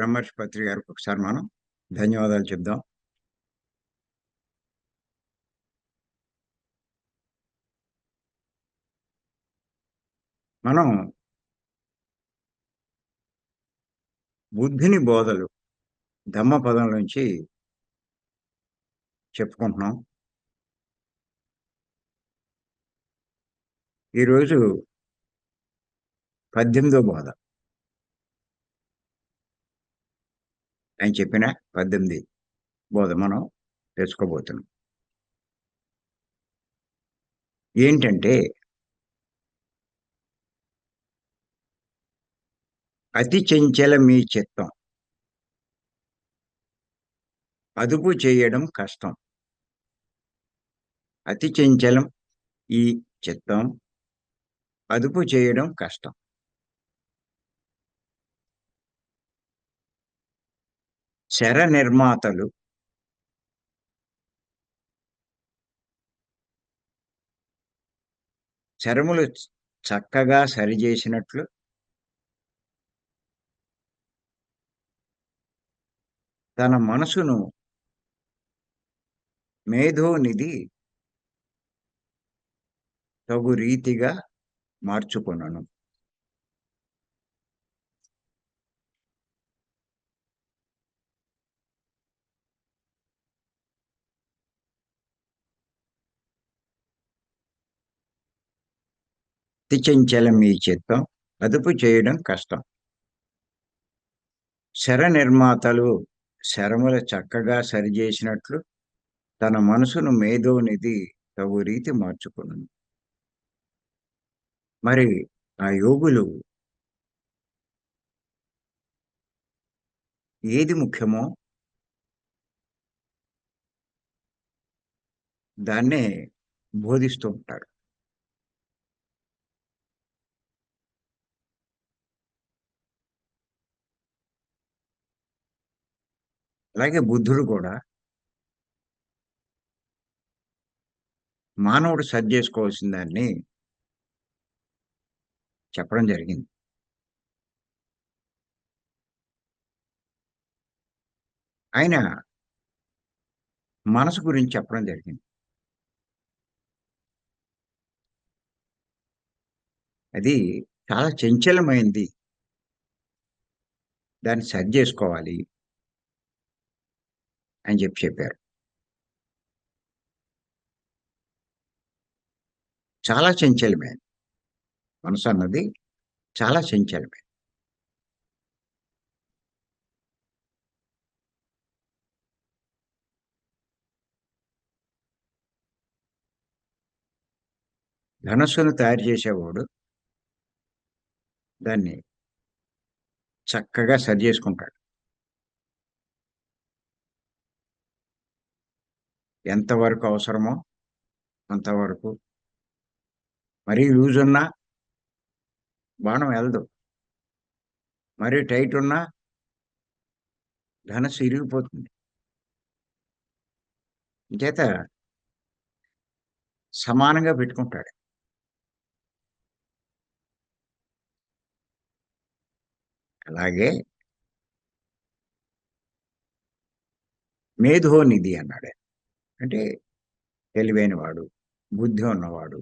బ్రహ్మర్షి పత్రి గారికి ఒకసారి మనం ధన్యవాదాలు చెప్దాం. మనం బుద్ధుని బోధలు ధమ్మపదం నుంచి చెప్పుకుంటున్నాం. ఈరోజు 18వ బోధ. ఆయన చెప్పిన 18 బోధ మనం తెలుసుకోబోతున్నాం. ఏంటంటే, అతి చెంచల మీ చిత్తం అదుపు చేయడం కష్టం. అతి చెంచలం ఈ చిత్తం అదుపు చేయడం కష్టం. శర నిర్మాతలు శరములు చక్కగా సరిచేసినట్లు తన మనసును మేధోనిధి తగు రీతిగా మార్చుకొనును. అతి చంచలం ఈ చిత్తం అదుపు చేయడం కష్టం. శర నిర్మాతలు శరములు చక్కగా సరిచేసినట్లు తన మనసును మేధోనిధి తగు రీతి మార్చుకొనును. మరి ఆ యోగులు ఏది ముఖ్యమో దాన్నే బోధిస్తూ ఉంటారు. అలాగే బుద్ధుడు కూడా మానవుడు సరి చేసుకోవాల్సిన దాన్ని చెప్పడం జరిగింది. ఆయన మనసు గురించి చెప్పడం జరిగింది. అది చాలా చంచలమైంది. దాన్ని సరి చేసుకోవాలి అని చెప్పారు. చాలా చంచలమైనది. మనసు అన్నది చాలా చంచలమైనది. ధనస్సును తయారు చేసేవాడు దాన్ని చక్కగా సరి చేసుకుంటాడు. ఎంతవరకు అవసరమో అంతవరకు. మరీ లూజ్ ఉన్నా బాణం ఎళ్ళదు. మరీ టైట్ ఉన్నా ధనస్సు ఇరిగిపోతుంది. చేత సమానంగా పెట్టుకుంటాడు. అలాగే మేధోనిధి అన్నాడు. అంటే తెలివైనవాడు, బుద్ధి ఉన్నవాడు.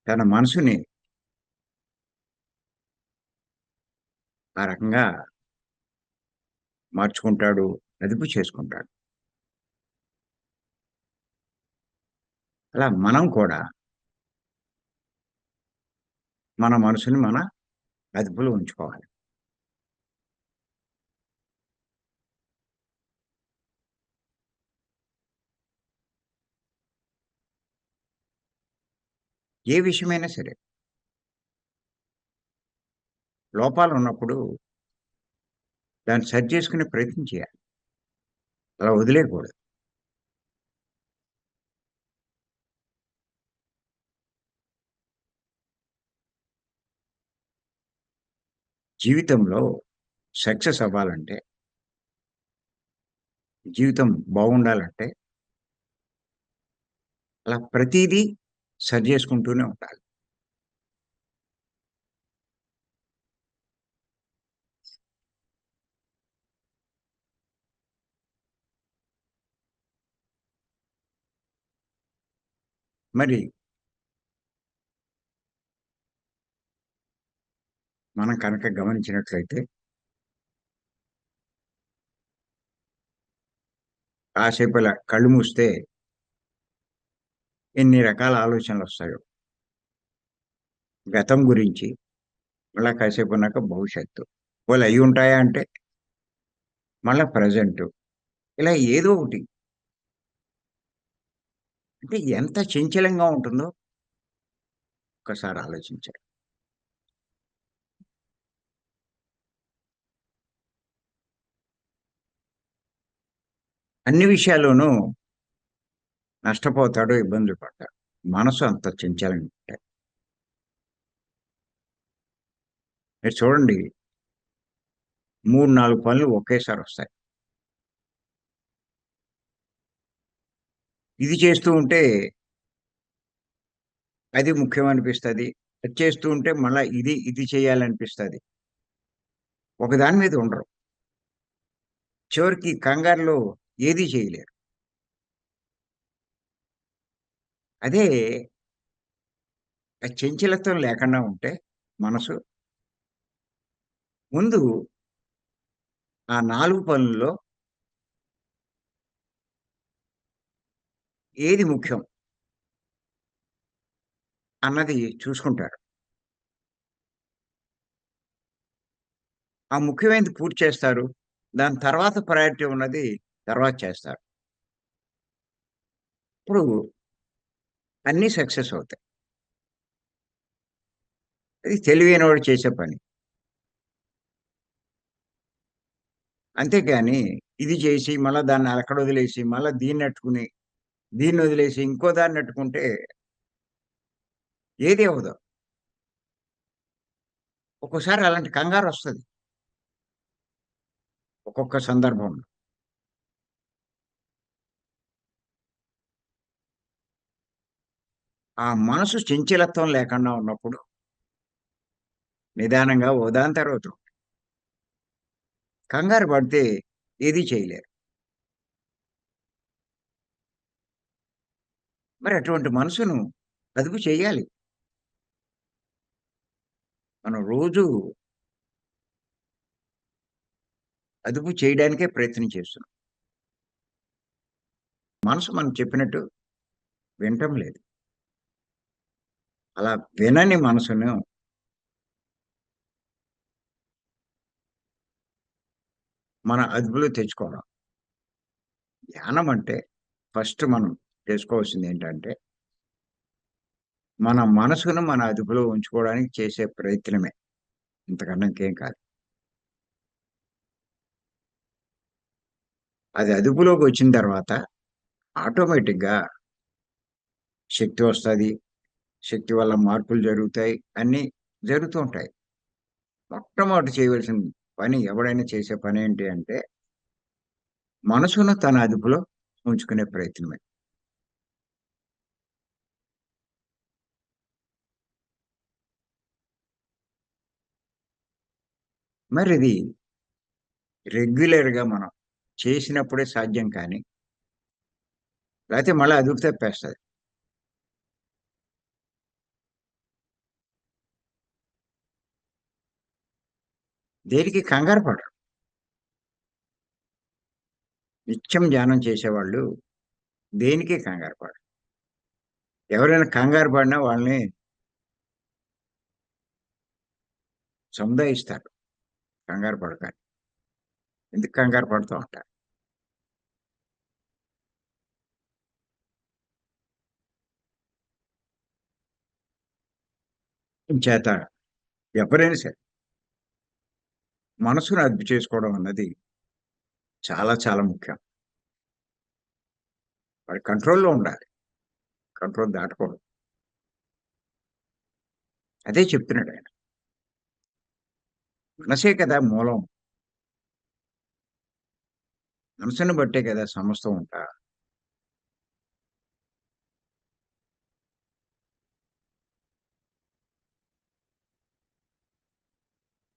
తన మనసుని ఆ రకంగా మార్చుకుంటాడు, అదుపు చేసుకుంటాడు. అలా మనం కూడా మన మనసుని మన అదుపులో ఉంచుకోవాలి. ఏ విషయమైనా సరే లోపాలున్నప్పుడు దాన్ని సరి చేసుకునే ప్రయత్నం చేయాలి. అలా వదిలేయకూడదు. జీవితంలో సక్సెస్ అవ్వాలంటే, జీవితం బాగుండాలంటే అలా ప్రతీదీ సరి చేసుకుంటూనే ఉండాలి. మరి మనం కనుక గమనించినట్లయితే కాసేపు ఇలా కళ్ళు మూస్తే ఎన్ని రకాల ఆలోచనలొస్తాయో. గతం గురించి, మళ్ళా కాసేపున్నాక భవిష్యత్తు. పోన్లే అయ్యుంటాయా అంటే, మళ్ళా ప్రెజెంటు. ఇలా ఏదో ఒకటి. అంటే ఎంత చంచలంగా ఉంటుందో ఒక్కసారి ఆలోచించాలి. అన్ని విషయాల్లోనూ నష్టపోతాడు, ఇబ్బందులు పడతాడు. మనసు అంత చంచలంగా ఉంటాయి. మీరు చూడండి 3, 4 పనులు ఒకేసారొస్తాయి. ఇది చేస్తూ ఉంటే అది ముఖ్యమనిపిస్తది. అది చేస్తూ ఉంటే మళ్ళా ఇది చేయాలనిపిస్తది. ఒకదాని మీద ఉండరు. చివరికి కంగారులో ఏది చేయలేరు. అదే ఆ చంచలత్వం లేకుండా ఉంటే మనసు, ముందు ఆ 4 పనుల్లో ఏది ముఖ్యం అన్నది చూసుకుంటారు. ఆ ముఖ్యమైనది పూర్తి చేస్తారు. దాని తర్వాత ప్రయారిటీ ఉన్నది తర్వాత చేస్తారు. ఇప్పుడు అన్నీ సక్సెస్ అవుతాయి. అది తెలివైనోడు చేసే పని. అంతేగాని ఇది చేసి మళ్ళా దాన్ని అక్కడ వదిలేసి, మళ్ళా దీన్నెట్టుకుని, దీన్నొదిలేసి ఇంకో దాన్నెట్టుకుంటే ఏది అవ్వదు. ఒక్కోసారి అలాంటి కంగారొస్తది. ఒక్కొక్క సందర్భంలో. ఆ మనసు చంచలత్వం లేకుండా ఉన్నప్పుడు నిదానంగా ఓ దాని తర్వాత ఒకటి. కంగారు పడితే ఏది చేయలేరు. మరి అటువంటి మనసును అదుపు చేయాలి. మనం రోజు అదుపు చేయడానికే ప్రయత్నం చేస్తున్నాం. మనసు మనం చెప్పినట్టు వినటం లేదు. అలా వినని మనసును మన అదుపులో తెచ్చుకోవడం. ధ్యానం అంటే ఫస్ట్ మనం చేసుకోవాల్సిందేంటంటే, మన మనసును మన అదుపులో ఉంచుకోవడానికి చేసే ప్రయత్నమే. ఇంతకన్నా ఇంకేం కాదు. అది అదుపులోకి వచ్చిన తర్వాత ఆటోమేటిక్‌గా శక్తి వస్తది. శక్తి వల్ల మార్పులు జరుగుతాయి. అన్నీ జరుగుతూ ఉంటాయి. మొట్టమొదట చేయవలసిన పని ఎవడైనా చేసే పనేంటి అంటే, మనసును తన అదుపులో ఉంచుకునే ప్రయత్నమే. మరిది రెగ్యులర్‌గా మనం చేసినప్పుడే సాధ్యం కానీ, లేతే మళ్ళా అదుపు తప్పేస్తది. దేనికి కంగారు పడరు. నిత్యం ధ్యానం చేసేవాళ్ళు దేనికి కంగారు పడరు. ఎవరైనా కంగారు పడినా వాళ్ళని సముదాయిస్తారు. కంగారు పడకండి. ఎందుకు కంగారు పడుతూ ఉంటారు. ఇంచేత ఎవరైనా సరే మనసును అదుపు చేసుకోవడం అన్నది చాలా చాలా ముఖ్యం. వాడి కంట్రోల్‌లో ఉండాలి. కంట్రోల్ దాటకూడదు. అదే చెప్తున్నాడాయన. మనసే కదా మూలం. మనసుని బట్టే కదా సమస్తం అంతా.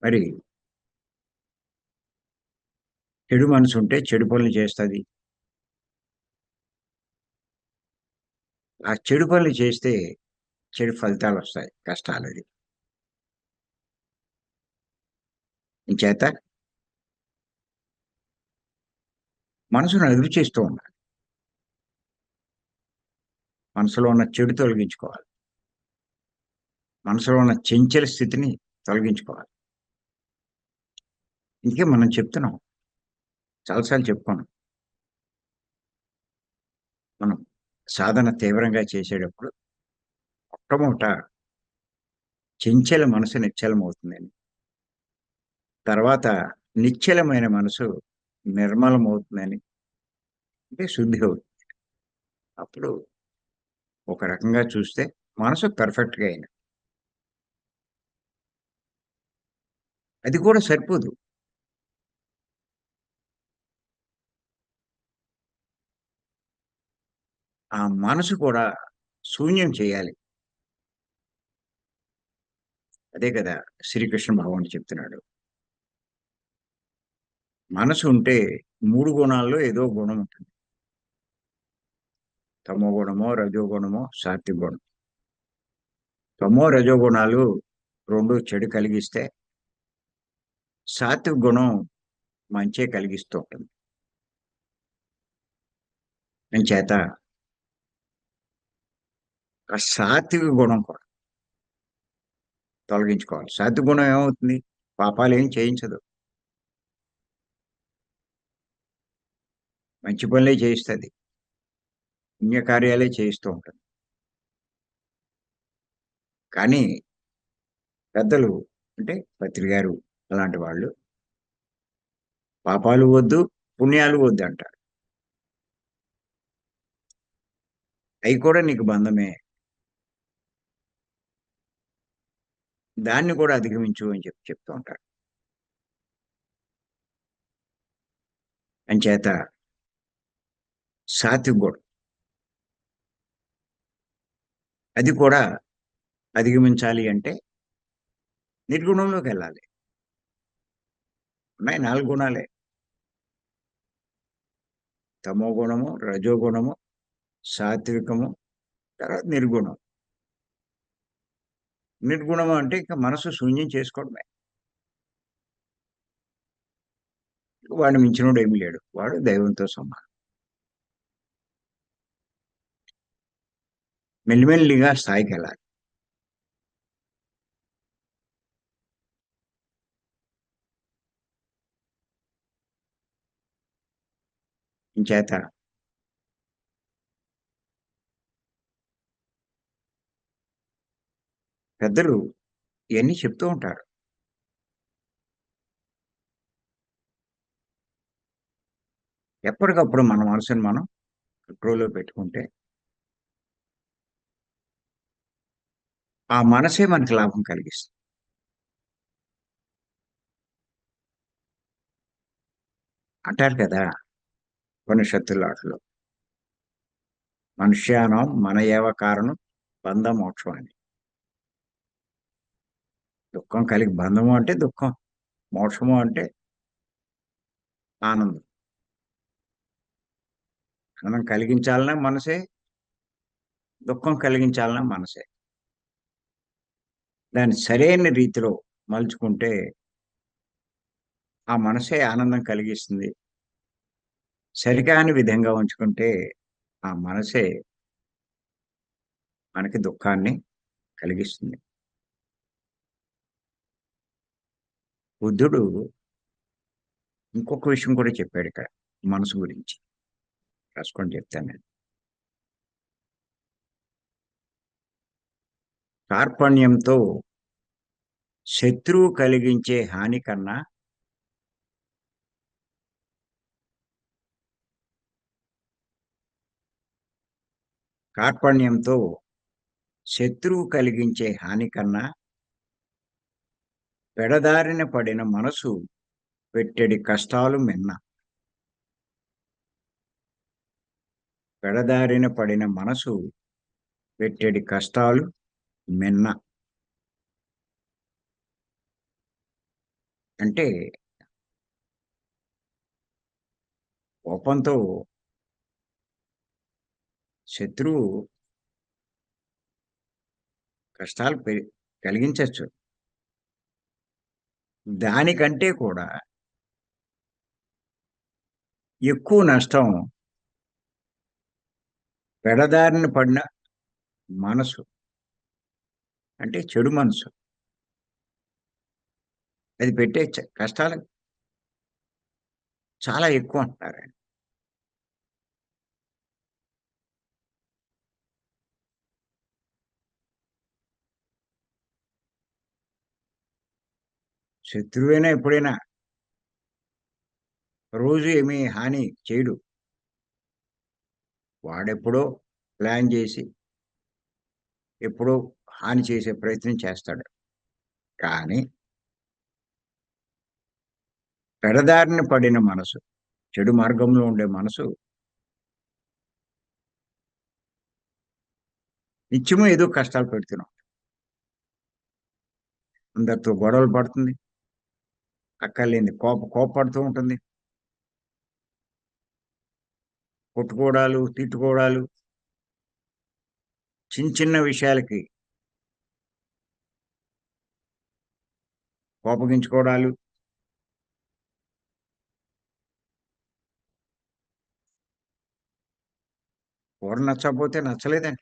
మరి చెడు మనసుంటే చెడు పనులు చేస్తది. ఆ చెడు పనులు చేస్తే చెడు ఫలితాలొస్తాయి. కష్టాలది. ఇంచేత మనసును అదుపు చేస్తూ ఉండాలి. మనసులో ఉన్న చెడు తొలగించుకోవాలి. మనసులో ఉన్న చెంచల స్థితిని తొలగించుకోవాలి. ఇందుకే మనం చెప్తున్నాం. చాలా సార్లు చెప్పుకున్నాం. మనం సాధన తీవ్రంగా చేసేటప్పుడు మొట్టమొదట చెంచల మనసు నిశ్చలమవుతుందని. తర్వాత నిశ్చలమైన మనసు నిర్మలమవుతుందని. అంటే శుద్ధి అవుతుంది. అప్పుడు ఒక రకంగా చూస్తే మనసు పర్ఫెక్ట్‌గా అయింది. అది కూడా సరిపోదు. ఆ మనసు కూడా శూన్యం చేయాలి. అదే కదా! శ్రీకృష్ణ భగవానుడు చెప్తున్నాడు. మనసు ఉంటే 3 గుణాల్లో ఏదో గుణం ఉంటుంది. తమో గుణమో, రజో గుణమో, సాత్విక గుణం. తమో, రజో గుణాలు 2 చెడు కలిగిస్తే, సాత్విక గుణం మంచే కలిగిస్తూ ఉంటుంది. అంచేత ఆ సాత్విక గుణం కూడా తొలగించుకోవాలి. సాత్విక గుణం ఏమవుతుంది? పాపాలేం చేయించదు. మంచి పనులే చేయిస్తది. పుణ్యకార్యాలే చేయిస్తూ ఉంటుంది. కానీ పెద్దలు అంటే పత్రి గారు అలాంటి వాళ్ళు పాపాలు వద్దు, పుణ్యాలు వద్దంటారు. అయి కూడా నీకు బంధమే. దాన్ని కూడా అధిగమించు అని చెప్తూ ఉంటారు. అంచేత సాత్విక గుణం అది కూడా అధిగమించాలి అంటే నిర్గుణంలోకెళ్ళాలి. ఉన్నాయి 4 గుణాలే. తమో గుణము, రజో గుణము, సాత్వికము, తర్వాత నిర్గుణం. నిర్గుణం అంటే ఇక మనసు శూన్యం చేసుకోవడమే. వాడిని మించినోడు ఏమి లేడు. వాడు దైవంతో సమానం. మెల్లిమెల్లిగా స్థాయికెళ్ళాలి. ఇంచేత పెద్దలు ఇయన్నీ చెప్తూ ఉంటారు. ఎప్పటికప్పుడు మన మనసుని మనం కంట్రోల్‌లో పెట్టుకుంటే, ఆ మనసే మనకి లాభం కలిగిస్తుంది. అంటారు కదా! ఉపనిషత్తుల్లో ఆటిల్లో. మనుష్యానాం మనయేవ కారణం బంధ మోక్షం అని. దుఃఖం కలిగి బంధము అంటే దుఃఖం. మోక్షము అంటే ఆనందం. ఆనందం కలిగించాలన్నా మనసే, దుఃఖం కలిగించాలన్నా మనసే. దాన్ని సరైన రీతిలో మలుచుకుంటే, ఆ మనసే ఆనందం కలిగిస్తుంది. సరికాని విధంగా ఉంచుకుంటే, ఆ మనసే మనకి దుఃఖాన్ని కలిగిస్తుంది. బుద్ధుడు ఇంకొక విషయం కూడా చెప్పాడిక్కడ మనసు గురించి. రాసుకొని చెప్తాను నేను. కార్పణ్యంతో శత్రువు కలిగించే హాని కన్నా కార్పణ్యంతో శత్రువు కలిగించే హాని కన్నా పెడదారిన పడిన మనసు పెట్టెడి కష్టాలు మిన్న. పెడదారిన పడిన మనసు పెట్టెడి కష్టాలు మిన్న. అంటే కోపంతో శత్రువు కష్టాలు కలిగించొచ్చు. దానికంటే కూడా ఎక్కువ నష్టం పెడదారిన పడిన మనసు. అంటే చెడు మనసు. అది పెట్టే కష్టాలు చాలా ఎక్కువంటున్నారండి. శత్రువైనా ఎప్పుడైనా రోజు ఏమి హాని చేయడు. వాడెప్పుడో ప్లాన్ జేసి, ఎప్పుడో హాని చేసే ప్రయత్నం చేస్తాడు. కానీ పెడదారిన పడిన మనసు, చెడు మార్గంలో ఉండే మనసు నిత్యము ఏదో కష్టాలు పెడుతున్నాం. అందరితో గొడవలు పడుతుంది. అక్కర్లేనిది కోప్పడుతూ ఉంటుంది. కొట్టుకోవడాలు, తిట్టుకోవడాలు, చిన్న విషయాలకి కోపగించుకోవడాలు, కూర నచ్చకపోతే నచ్చలేదంట.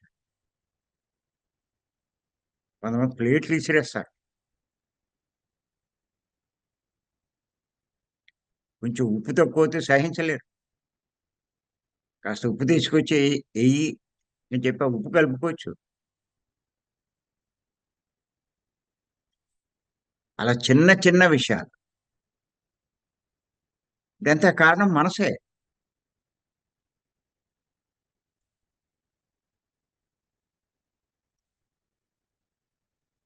కొంతమంది ప్లేట్లు ఇసిరేస్తారు. కొంచెం ఉప్పు తక్కువైతే సహించలేరు. కాస్త ఉప్పు తీసుకొచ్చి ఎయ్యి అని చెప్పి ఆ ఉప్పు కలుపుకోవచ్చు. అలా చిన్న విషయాలు. ఇదంతా కారణం మనసే.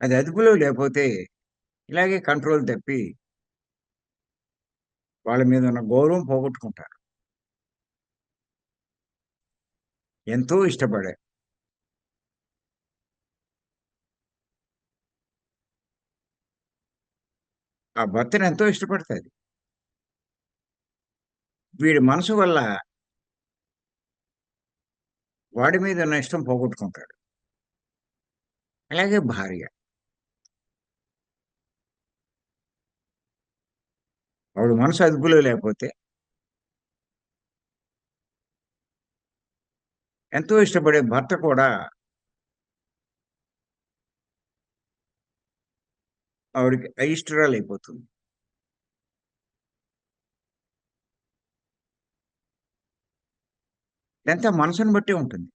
అది అదుపులో లేపోతే ఇలాగే కంట్రోల్ తప్పి వాళ్ళ మీద ఉన్న గౌరవం పోగొట్టుకుంటారు. ఎంతో ఇష్టపడే ఆ భర్తను ఎంతో ఇష్టపడతది. వీడి మనసు వల్ల వాడి మీద ఉన్న ఇష్టం పోగొట్టుకుంటాడు. అలాగే భార్య. ఆవిడ మనసు అదుపులో లేకపోతే ఎంతో ఇష్టపడే భర్త కూడా ఆవిడకి అయిష్టురాలైపోతుంది. ఇదంతా మనసుని బట్టే ఉంటుంది.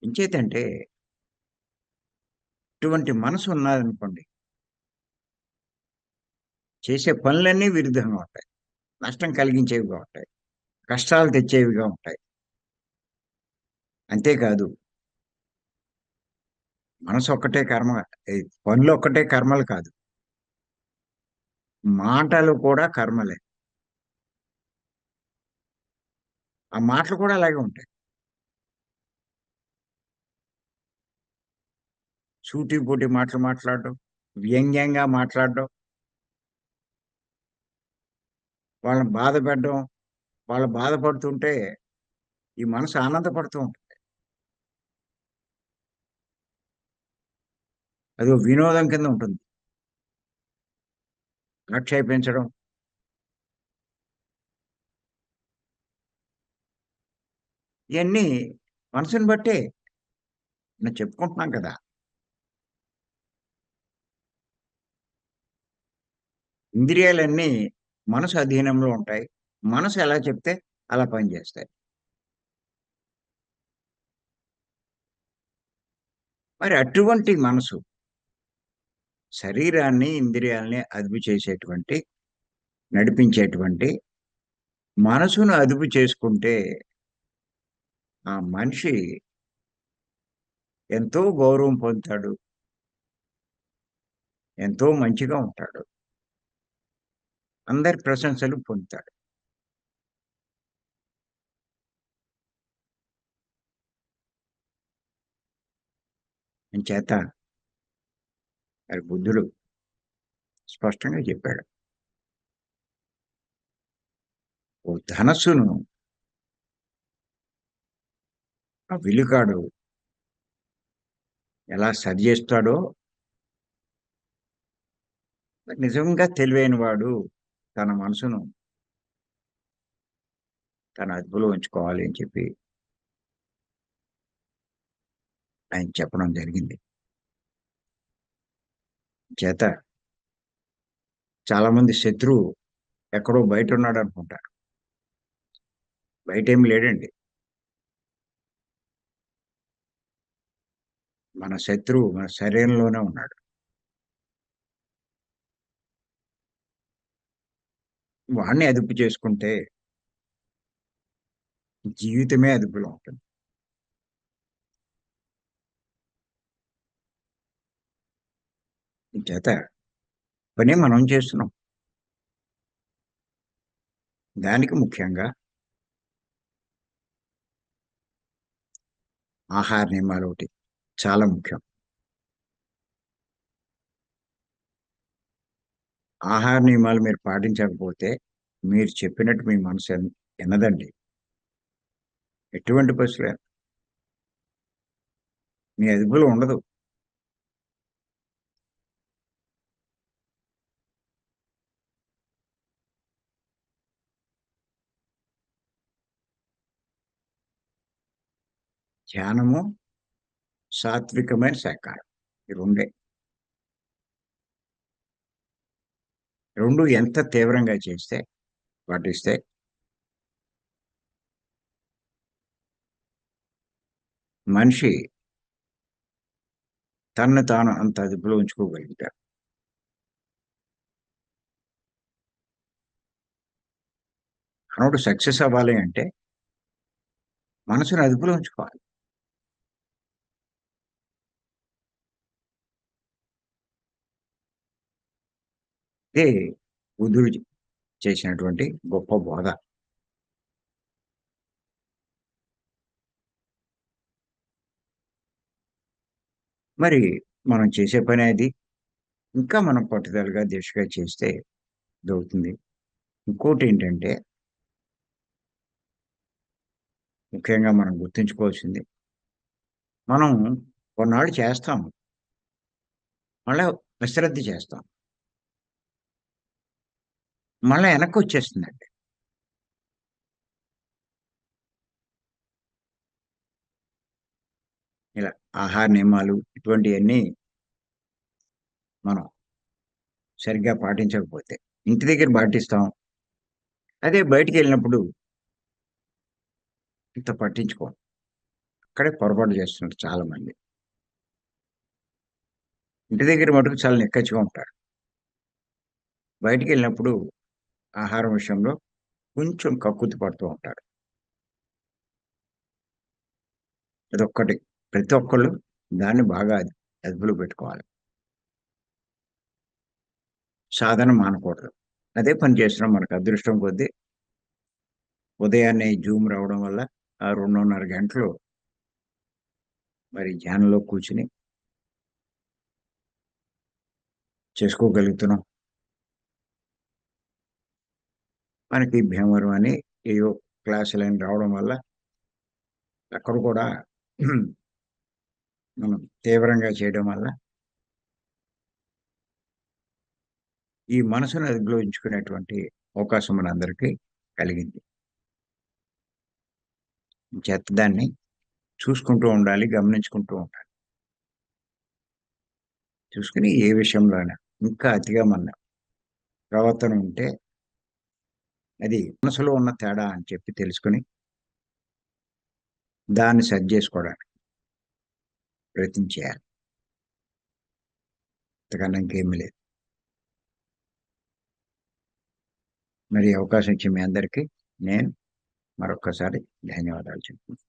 ఇంచేతంటే ఇటువంటి మనసు ఉన్నదనుకోండి, చేసే పనులన్నీ విరుద్ధంగా ఉంటాయి. నష్టం కలిగించేవిగా ఉంటాయి. కష్టాలు తెచ్చేవిగా ఉంటాయి. అంతేకాదు మనసొక్కటే కర్మ పనులొక్కటే కర్మలు కాదు. మాటలు కూడా కర్మలే. ఆ మాటలు కూడా అలాగే ఉంటాయి. సూటిపోటి మాటలు మాట్లాడడం, వ్యంగ్యంగా మాట్లాడడం, వాళ్ళని బాధపెట్టడం, వాళ్ళు బాధపడుతుంటే ఈ మనసు ఆనందపడుతూ ఉంటుంది. అదో వినోదం కింద ఉంటుంది. ఆక్షేపించడం ఇయన్నీ మనసుని బట్టే మనం చెప్పుకుంటున్నాం కదా! ఇంద్రియాలన్నీ మనసు అధీనంలో ఉంటాయి. మనసు ఎలా చెప్తే అలా పనిచేస్తాయి. మరి అటువంటి మనసు శరీరాన్ని, ఇంద్రియాల్ని అదుపు చేసేటువంటి, నడిపించేటువంటి మనసును అదుపు చేసుకుంటే ఆ మనిషి ఎంతో గౌరవం పొందుతాడు. ఎంతో మంచిగా ఉంటాడు. అందరి ప్రశంసలు పొందుతాడు. అంచేత మరి బుద్ధుడు స్పష్టంగా చెప్పాడు. ఓ ధనస్సును ఆ విలుకాడు ఎలా సరి చేస్తాడో, నిజంగా తెలివైన వాడు తన మనసును తన అదుపులో ఉంచుకోవాలి అని చెప్పి ఆయన చెప్పడం జరిగింది. చేత చాలామంది శత్రువు ఎక్కడో బయటున్నాడనుకుంటారు. బయటేమి లేడండి. మన శత్రువు మన శరీరంలోనే ఉన్నాడు. వాడిని అదుపు చేసుకుంటే జీవితమే అదుపులో ఉంటుంది. చేత పని మనం చేస్తున్నాం. దానికి ముఖ్యంగా ఆహార నియమాలొకటి చాలా ముఖ్యం. ఆహార నియమాలు మీరు పాటించకపోతే, మీరు చెప్పినట్టు మీ మనసు వినదండి. ఎటువంటి పరిస్థితిలో మీ అదుపులో ఉండదు. ధ్యానము, సాత్వికమైన శాకాహారం. ఈ రెండే. 2 ఎంత తీవ్రంగా చేస్తే, పాటిస్తే మనిషి తనను తాను అంత అదుపులో ఉంచుకోగలుగుతాడు. మనోడు సక్సెస్ అవ్వాలి అంటే మనసుని అదుపులో ఉంచుకోవాలి. ఇదే బుద్ధుడు చేసినటువంటి గొప్ప బోధ. మరి మనం చేసే పనే అది. ఇంకా మనం పట్టుదలగా, దీక్షగా చేస్తే ఇదవుతుంది. ఇంకోటేంటంటే, ముఖ్యంగా మనం గుర్తుంచుకోవాల్సింది, మనం కొన్నాళ్ళు చేస్తాం. మళ్ళా అశ్రద్ధ చేస్తాం. మళ్ళా వెనక్కొచ్చేస్తుందండి. ఇలా ఆహార నియమాలు ఇటువంటియన్నీ మనం సరిగ్గా పాటించకపోతే. ఇంటి దగ్గర పాటిస్తాం. అదే బయటికెళ్ళినప్పుడు ఇంత పట్టించుకోం. అక్కడే పొరపాటు చేస్తున్నారు చాలామంది. ఇంటి దగ్గర మటుకు చాలా నిక్కచ్చిగా ఉంటారు. బయటికెళ్ళినప్పుడు ఆహారం విషయంలో కొంచెం కక్కుర్తి పడుతూ ఉంటారు. అదొక్కటి. ప్రతి ఒక్కళ్ళు దాన్ని బాగా అదుపులో పెట్టుకోవాలి. సాధన మానకూడదు. అదే పని చేస్తున్నాం. మనకు అదృష్టం కొద్దీ ఉదయాన్నే జూమ్ రావడం వల్ల ఆ 2:30 గంటలు మరి ధ్యానంలో కూర్చొని చేసుకోగలుగుతున్నాం. మనకి భీమవరం అని ఏవో క్లాసులని రావడం వల్ల అక్కడ కూడా మనం తీవ్రంగా చేయడం వల్ల ఈ మనసును అదుపులో ఉంచుకునేటువంటి అవకాశం మనందరికీ కలిగింది. చేత దాన్ని చూసుకుంటూ ఉండాలి, గమనించుకుంటూ ఉండాలి. చూసుకొని ఏ విషయంలోనైనా ఇంకా అతిగా మన ప్రవర్తన ఉంటే అది మనసులో ఉన్న తేడా అని చెప్పి తెలుసుకొని దాన్ని సరి చేసుకోవడానికి ప్రయత్నం చేయాలి. అంతకన్నా ఇంకేమీ లేదు. మరి ఈ అవకాశం ఇచ్చిన మీ అందరికీ నేను మరొక్కసారి ధన్యవాదాలు చెప్తున్నాను.